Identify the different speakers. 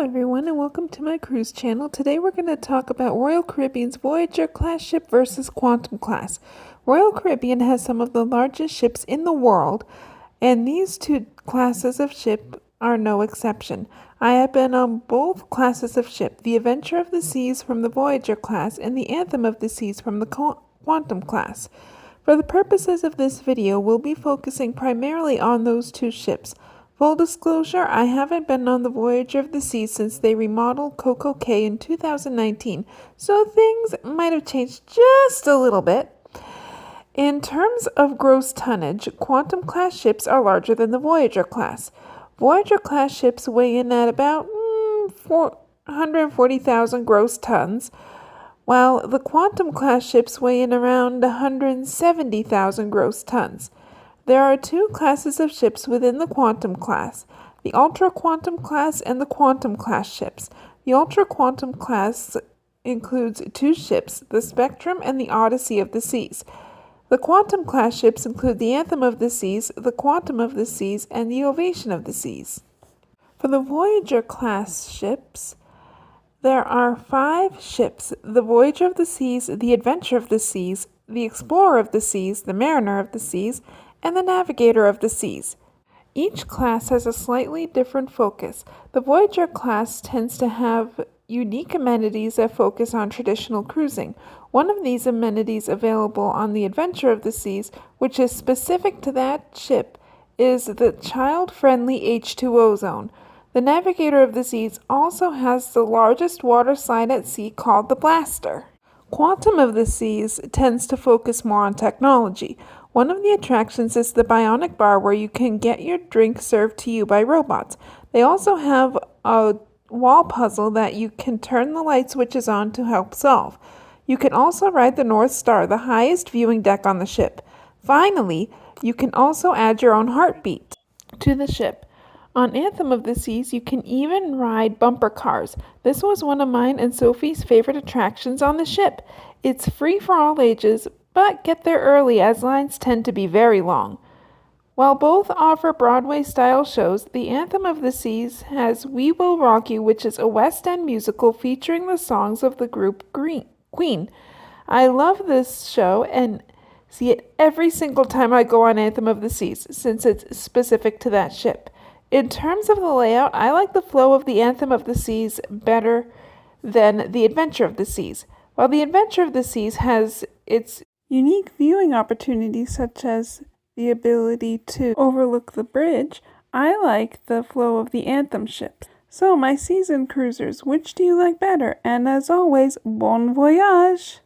Speaker 1: everyone, and welcome to my cruise channel. Today we're going to talk about Royal Caribbean's Voyager class ship versus Quantum class. Royal Caribbean has some of the largest ships in the world, and these two classes of ship are no exception. I have been on both classes of ship, the Adventure of the Seas from the Voyager class and the Anthem of the Seas from the Quantum class. For the purposes of this video, we'll be focusing primarily on those two ships. Full disclosure, I haven't been on the Voyager of the Seas since they remodeled Coco Cay in 2019, so things might have changed just a little bit. In terms of gross tonnage, Quantum class ships are larger than the Voyager class. Voyager class ships weigh in at about 440,000 gross tons, while the Quantum class ships weigh in around 170,000 gross tons. There are two classes of ships within the Quantum class, the Ultra Quantum class and the Quantum class ships. The Ultra Quantum class includes two ships, the Spectrum and the Odyssey of the Seas. The Quantum class ships include the Anthem of the Seas, the Quantum of the Seas, and the Ovation of the Seas. For the Voyager class ships, there are 5 ships: the Voyager of the Seas, the Adventure of the Seas, the Explorer of the Seas, the Mariner of the Seas, and the Navigator of the Seas. Each class has a slightly different focus. The Voyager class tends to have unique amenities that focus on traditional cruising. One of these amenities available on the Adventure of the Seas, which is specific to that ship, is the child-friendly H2O zone. The Navigator of the Seas also has the largest water slide at sea called the Blaster. Quantum of the Seas tends to focus more on technology. One of the attractions is the Bionic Bar, where you can get your drink served to you by robots. They also have a wall puzzle that you can turn the light switches on to help solve. You can also ride the North Star, the highest viewing deck on the ship. Finally, you can also add your own heartbeat to the ship. On Anthem of the Seas, you can even ride bumper cars. This was one of mine and Sophie's favorite attractions on the ship. It's free for all ages, but get there early as lines tend to be very long. While both offer Broadway-style shows, the Anthem of the Seas has We Will Rock You, which is a West End musical featuring the songs of the group Queen. I love this show and see it every single time I go on Anthem of the Seas, since it's specific to that ship. In terms of the layout, I like the flow of the Anthem of the Seas better than the Adventure of the Seas. While the Adventure of the Seas has its unique viewing opportunities, such as the ability to overlook the bridge, I like the flow of the Anthem ships. So, my seasoned cruisers, which do you like better? And as always, bon voyage!